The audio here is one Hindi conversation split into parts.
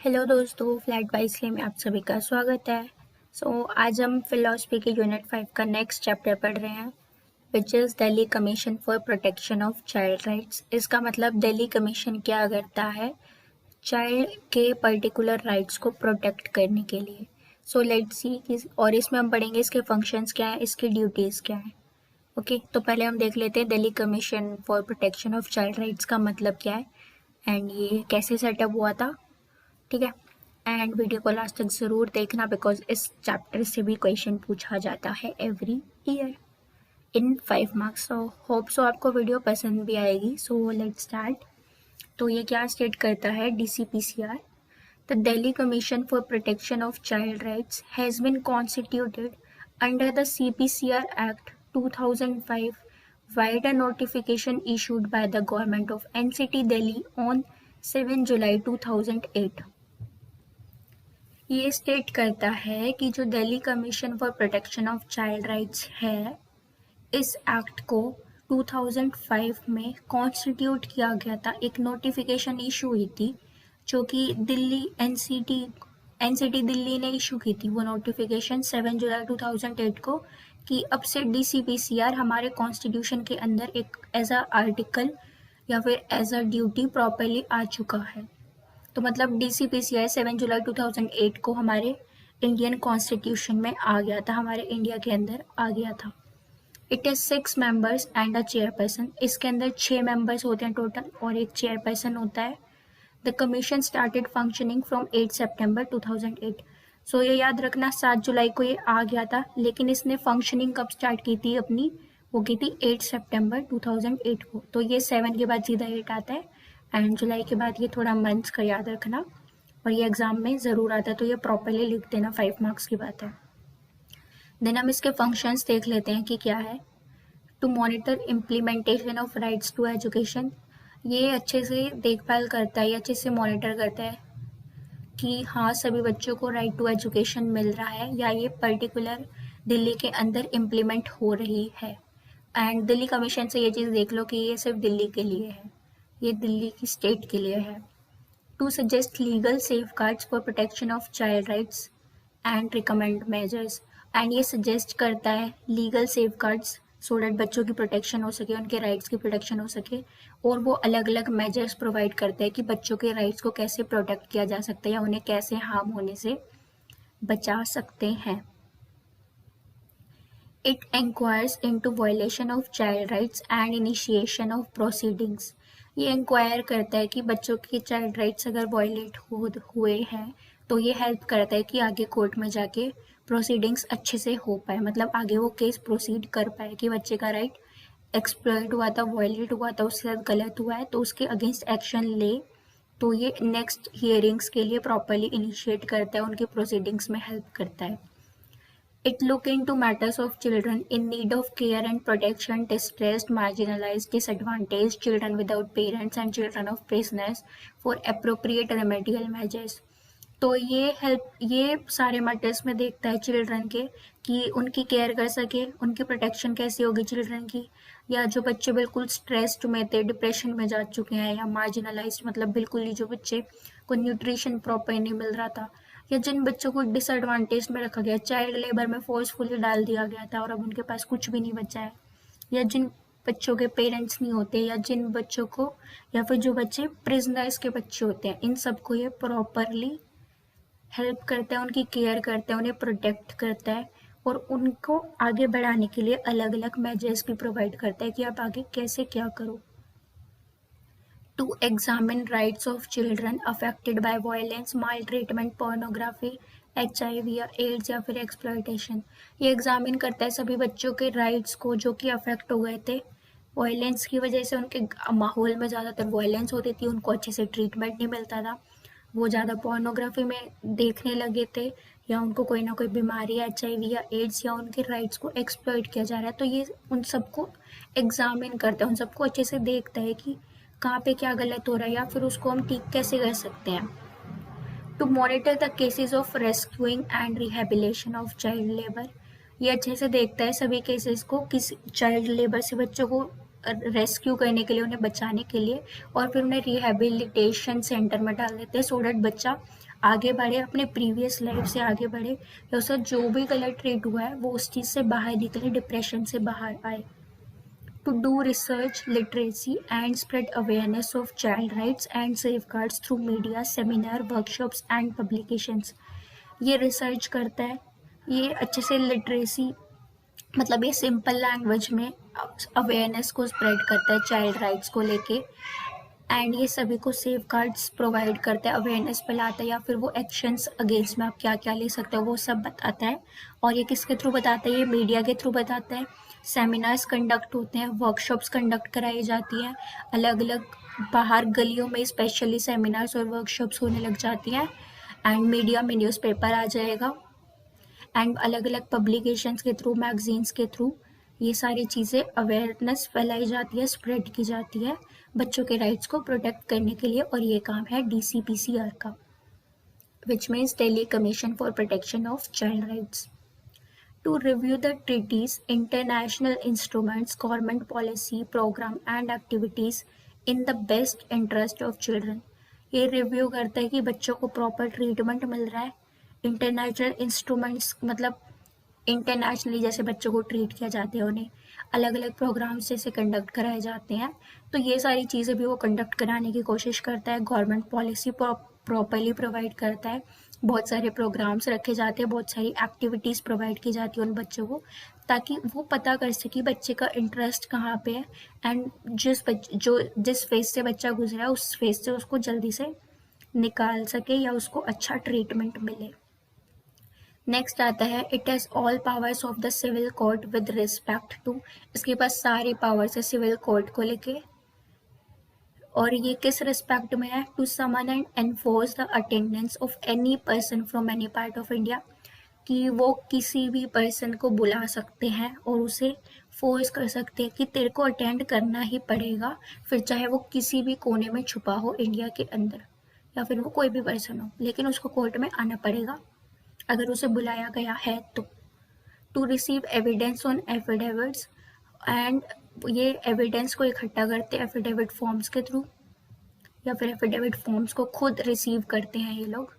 हेलो दोस्तों, फ्लैट वाइसली में आप सभी का स्वागत है। आज हम फिलॉसफी के यूनिट 5 का नेक्स्ट चैप्टर पढ़ रहे हैं, which is Delhi commission for protection of child rights. इसका मतलब दिल्ली कमीशन क्या करता है चाइल्ड के पर्टिकुलर राइट्स को प्रोटेक्ट करने के लिए। लेट्स सी और इसमें हम पढ़ेंगे इसके फंक्शंस क्या है, इसकी ड्यूटीज़ क्या है। ओके, तो पहले हम देख लेते हैं Delhi commission for protection of child rights का मतलब क्या है एंड ये कैसे सेटअप हुआ था। ठीक है, एंड वीडियो को लास्ट तक ज़रूर देखना बिकॉज इस चैप्टर से भी क्वेश्चन पूछा जाता है every year in 5 marks. Hope so आपको वीडियो पसंद भी आएगी। Let's start. तो ये क्या स्टेट करता है, DCPCR the Delhi commission for protection of child rights has been constituted under the CPCR Act 2005 via a notification issued by the government of NCT Delhi on 7 July 2008। ये स्टेट करता है कि जो Delhi commission for protection of child rights है, इस एक्ट को 2005 में कॉन्स्टिट्यूट किया गया था। एक नोटिफिकेशन इशू हुई थी जो कि दिल्ली एनसीटी दिल्ली ने इशू की थी। वो नोटिफिकेशन 7 जुलाई 2008 को कि अब से DCPCR हमारे कॉन्स्टिट्यूशन के अंदर एक एज अ आर्टिकल या फिर एज अ ड्यूटी प्रॉपरली आ चुका है। तो मतलब DCPCR 7 जुलाई 2008 को हमारे इंडियन कॉन्स्टिट्यूशन में आ गया था, हमारे इंडिया के अंदर आ गया था। It is 6 members and a chairperson. इसके अंदर 6 मेंबर्स होते हैं टोटल और एक चेयरपर्सन होता है। The commission started functioning from 8 सितंबर 2008। ये याद रखना 7 जुलाई को ये आ गया था, लेकिन इसने फंक्शनिंग कब स्टार्ट की थी अपनी, वो की थी 8 सितंबर 2008 को। तो ये 7 के बाद सीधा 8 आता है एंड जुलाई के बाद ये थोड़ा मंथ्स का याद रखना, और ये एग्जाम में ज़रूर आता है तो ये प्रॉपरली लिख देना, 5 मार्क्स की बात है। देन हम इसके फंक्शंस देख लेते हैं कि क्या है। To monitor implementation of rights to education, ये अच्छे से देखभाल करता है, ये अच्छे से मॉनिटर करता है कि हाँ सभी बच्चों को राइट टू एजुकेशन मिल रहा है या ये पर्टिकुलर दिल्ली के अंदर इम्प्लीमेंट हो रही है। एंड दिल्ली कमीशन से ये चीज़ देख लो कि ये सिर्फ दिल्ली के लिए है, ये दिल्ली की स्टेट के लिए है। To suggest legal safeguards for protection of child rights and recommend measures, and ये सजेस्ट करता है लीगल सेफगार्ड्स सो डैट बच्चों की प्रोटेक्शन हो सके, उनके राइट्स की प्रोटेक्शन हो सके, और वो अलग अलग मेजर्स प्रोवाइड करते हैं कि बच्चों के राइट्स को कैसे प्रोटेक्ट किया जा सकता है या उन्हें कैसे हार्म होने से बचा सकते हैं। It inquires into violation of child rights and initiation of proceedings। ये इंक्वायर करता है कि बच्चों के चाइल्ड राइट्स अगर वायलेट हुए हैं तो ये हेल्प करता है कि आगे कोर्ट में जाके प्रोसीडिंग्स अच्छे से हो पाए, मतलब आगे वो केस प्रोसीड कर पाए कि बच्चे का राइट एक्सप्लॉइट हुआ था, वायलेट हुआ था, उसके साथ गलत हुआ है तो उसके अगेंस्ट एक्शन ले। तो ये नेक्स्ट हियरिंग्स के लिए प्रॉपरली इनिशिएट करता है, उनके प्रोसीडिंग्स में हेल्प करता है। It look into matters of children in need of care and protection, distressed, marginalized, disadvantaged, children without parents and children of prisoners for appropriate remedial measures। तो ये सारे मैटर्स में देखता है चिल्ड्रन के कि उनकी केयर कर सके, उनकी प्रोटेक्शन कैसी होगी चिल्ड्रन की, या जो बच्चे बिल्कुल स्ट्रेस्ड में थे, डिप्रेशन में जा चुके हैं, या मार्जिनलाइज्ड मतलब बिल्कुल ही जो बच्चे को न्यूट्रिशन प्रॉपर नहीं मिल रहा था, या जिन बच्चों को डिसएडवांटेज में रखा गया, चाइल्ड लेबर में फोर्सफुली डाल दिया गया था और अब उनके पास कुछ भी नहीं बचा है, या जिन बच्चों के पेरेंट्स नहीं होते, या जिन बच्चों को या फिर जो बच्चे प्रिजनर्स के बच्चे होते हैं, इन सबको ये प्रॉपरली हेल्प करता है, उनकी केयर करता है, उन्हें प्रोटेक्ट करता है और उनको आगे बढ़ाने के लिए अलग अलग मेजर्स भी प्रोवाइड करता है कि आप आगे कैसे क्या करो। To examine rights of children affected by violence, maltreatment, pornography, HIV या एड्स या फिर एक्सप्लॉयटेशन। ये एग्जामिन करता है सभी बच्चों के राइट्स को जो कि अफेक्ट हो गए थे वायलेंस की वजह से, उनके माहौल में ज़्यादातर वायलेंस होती थी, उनको अच्छे से ट्रीटमेंट नहीं मिलता था, वो ज़्यादा पोर्नोग्राफी में देखने लगे थे, या उनको कोई ना कोई बीमारी HIV या एड्स या उनके राइट्स को एक्सप्लॉइट किया जा रहा है। तो ये उन सबको एग्जामिन करता है, उन सबको अच्छे से देखता है कि कहाँ पे क्या गलत हो रहा है या फिर उसको हम ठीक कैसे कर सकते हैं। To monitor the cases of rescuing and rehabilitation of child labour, ये अच्छे से देखता है सभी केसेस को, किस चाइल्ड लेबर से बच्चों को रेस्क्यू करने के लिए, उन्हें बचाने के लिए, और फिर उन्हें रिहेबिलिटेशन सेंटर में डाल देते हैं सो डैट बच्चा आगे बढ़े, अपने प्रीवियस लाइफ से आगे बढ़े, या उसका जो भी गलत ट्रीट हुआ है वो उस चीज़ से बाहर निकले, डिप्रेशन से बाहर आए। To do research, literacy, and spread awareness of child rights and safeguards through media, seminar, workshops, and publications. ये रिसर्च करता है, ये अच्छे से लिटरेसी, मतलब ये सिंपल लैंग्वेज में अवेयरनेस को स्प्रेड करता है चाइल्ड राइट्स को लेके, एंड ये सभी को सेफ गार्ड्स प्रोवाइड करता है, अवेयरनेस फैलाता है, या फिर वो एक्शंस अगेंस्ट में आप क्या क्या ले सकते हो वो सब बताता है। और ये किसके थ्रू बताता है? ये मीडिया के थ्रू बताता है। सेमिनार्स कंडक्ट होते हैं, वर्कशॉप्स कंडक्ट कराई जाती हैं, अलग अलग बाहर गलियों में स्पेशली सेमिनार्स और वर्कशॉप्स होने लग जाती हैं, एंड मीडिया में न्यूज़पेपर आ जाएगा, एंड अलग अलग पब्लिकेशंस के थ्रू, मैगजीन्स के थ्रू ये सारी चीज़ें अवेयरनेस फैलाई जाती है, स्प्रेड की जाती है बच्चों के राइट्स को प्रोटेक्ट करने के लिए। और ये काम है DCPCR का, which means Delhi commission for protection of child rights. To review the treaties, international instruments, government policy, program and activities in the best interest of children. ये रिव्यू करता है कि बच्चों को प्रॉपर ट्रीटमेंट मिल रहा है। इंटरनेशनल इंस्ट्रूमेंट्स मतलब इंटरनेशनली जैसे बच्चों को ट्रीट किया जाता है, उन्हें अलग अलग प्रोग्राम्स जैसे कंडक्ट कराए जाते हैं, तो ये सारी चीज़ें भी वो कंडक्ट कराने की कोशिश करता है। गवर्नमेंट पॉलिसी प्रॉपरली प्रोवाइड करता है, बहुत सारे प्रोग्राम्स रखे जाते हैं, बहुत सारी एक्टिविटीज़ प्रोवाइड की जाती है उन बच्चों को, ताकि वो पता कर सके बच्चे का इंटरेस्ट कहाँ पे है, एंड जिस फेज से बच्चा गुजरा है उस फेज से उसको जल्दी से निकाल सके या उसको अच्छा ट्रीटमेंट मिले। नेक्स्ट आता है it has all powers of the civil court with respect to, इसके पास सारी पावर्स है सिविल कोर्ट को लेके, और ये किस रिस्पेक्ट में है? To summon and enforce the attendance of any person from any part of India, कि वो किसी भी पर्सन को बुला सकते हैं और उसे फोर्स कर सकते हैं कि तेरे को अटेंड करना ही पड़ेगा, फिर चाहे वो किसी भी कोने में छुपा हो इंडिया के अंदर, या फिर वो कोई भी पर्सन हो, लेकिन उसको कोर्ट में आना पड़ेगा अगर उसे बुलाया गया है तो। To receive evidence on affidavits, and ये एविडेंस को इकट्ठा करते हैं एफिडेविट फॉर्म्स के थ्रू, या फिर एफिडेविट फॉर्म्स को खुद रिसीव करते हैं ये लोग।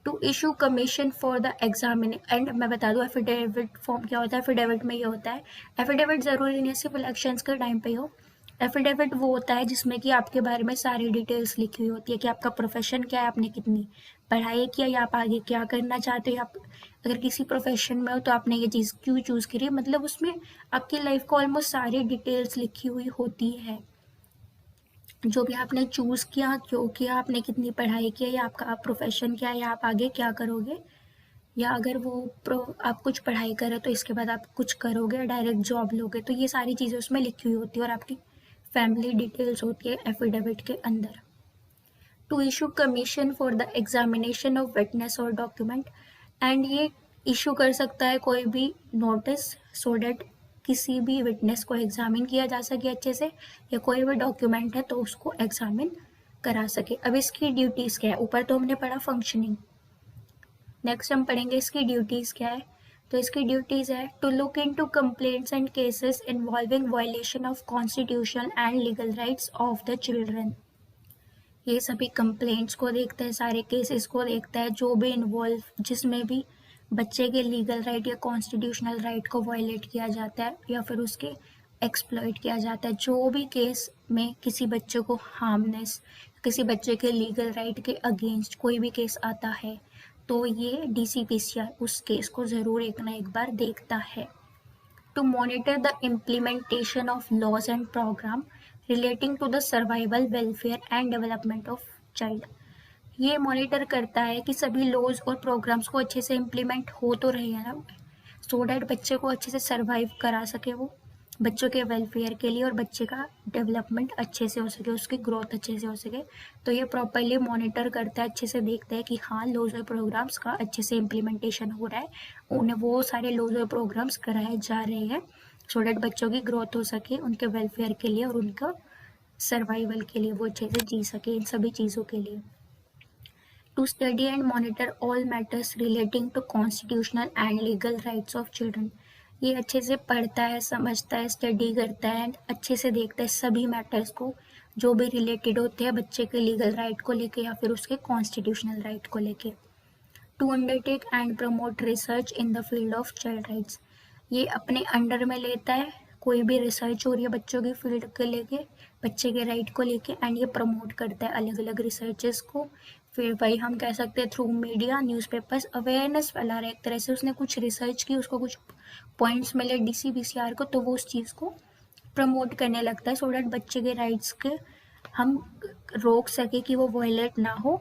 To issue commission for the examine, and मैं बता दूँ एफिडेविट फॉर्म क्या होता है। एफिडेविट में ये होता है, एफिडेविट ज़रूरी नहीं सिर्फ इलेक्शंस के टाइम पे हो, एफिडेविट वो होता है जिसमें कि आपके बारे में सारी डिटेल्स लिखी हुई होती है कि आपका प्रोफेशन क्या है, आपने कितनी पढ़ाई किया, या आप आगे क्या करना चाहते हो, या आप अगर किसी प्रोफेशन में हो तो आपने ये चीज़ क्यों चूज़ करी, मतलब उसमें आपकी लाइफ को ऑलमोस्ट सारी डिटेल्स लिखी हुई होती है, जो भी आपने चूज़ किया, क्यों किया, आपने कितनी पढ़ाई की है, या आपका प्रोफेशन क्या है, या आप आगे क्या करोगे, या अगर आप कुछ पढ़ाई करें तो इसके बाद आप कुछ करोगे, डायरेक्ट जॉब लोगे, तो ये सारी चीज़ें उसमें लिखी हुई होती है, और आपकी फैमिली डिटेल्स होती है एफिडेविट के अंदर। To issue commission for the examination of witness और डॉक्यूमेंट, एंड ये इशू कर सकता है कोई भी नोटिस सो डैट किसी भी विटनेस को एग्जामिन किया जा सके अच्छे से, या कोई भी डॉक्यूमेंट है तो उसको एग्जामिन करा सके। अब इसकी ड्यूटीज़ क्या है? ऊपर तो हमने पढ़ा फंक्शनिंग, नेक्स्ट हम पढ़ेंगे इसकी ड्यूटीज़ क्या है। तो इसकी ड्यूटीज़ है to look into complaints and cases involving violation of constitution and legal rights of the children. ये सभी कंप्लेंट्स को देखता है, सारे केसेस को देखता है जो भी इन्वॉल्व, जिसमें भी बच्चे के लीगल राइट या कॉन्स्टिट्यूशनल राइट को वायलेट किया जाता है या फिर उसके एक्सप्लॉइट किया जाता है। जो भी केस में किसी बच्चे को हार्मनेस, किसी बच्चे के लीगल राइट के अगेंस्ट कोई भी केस आता है तो ये DCPCR उस केस को ज़रूर एक ना एक बार देखता है। To monitor the implementation of laws and program relating to the survival, welfare and development of child, ये मॉनिटर करता है कि सभी लॉज और प्रोग्राम्स को अच्छे से इम्प्लीमेंट हो तो रही है ना, सो डैट बच्चे को अच्छे से सर्वाइव करा सके, वो बच्चों के वेलफेयर के लिए, और बच्चे का डेवलपमेंट अच्छे से हो सके, उसकी ग्रोथ अच्छे से हो सके। तो ये प्रॉपरली मॉनिटर करता है, अच्छे से देखता है कि हाँ लॉज और प्रोग्राम्स का अच्छे से इम्प्लीमेंटेशन हो रहा है, उन्हें वो सारे लॉज और प्रोग्राम्स कराए जा रहे हैं सो डैट बच्चों की ग्रोथ हो सके, उनके वेलफेयर के लिए और उनका सर्वाइवल के लिए, वो अच्छे से जी सके इन सभी चीज़ों के लिए। To study and monitor all matters relating to constitutional and legal rights of children, ये अच्छे से पढ़ता है, समझता है, स्टडी करता है, अच्छे से देखता है सभी मैटर्स को जो भी रिलेटेड होते हैं बच्चे के लीगल राइट को लेके या फिर उसके कॉन्स्टिट्यूशनल राइट को लेके। To undertake and promote research in the field of child rights, ये अपने अंडर में लेता है कोई भी रिसर्च हो रही है बच्चों की फील्ड के लेके, बच्चे के राइट को लेके, एंड ये प्रमोट करता है अलग अलग रिसर्चेस को। फिर भाई हम कह सकते हैं थ्रू मीडिया, न्यूज़पेपर्स अवेयरनेस फैला रहा है एक तरह से, उसने कुछ रिसर्च की, उसको कुछ पॉइंट्स मिले DCBCR को, तो वो उस चीज़ को प्रमोट करने लगता है सो डैट बच्चे के राइट्स के हम रोक सके कि वो वायलेट ना हो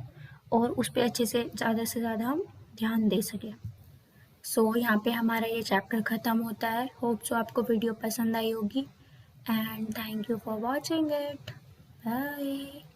और उस पर अच्छे से ज़्यादा हम ध्यान दे सकें। सो यहाँ पे हमारा ये चैप्टर ख़त्म होता है। होप सो आपको वीडियो पसंद आई होगी and thank you for watching it. Bye.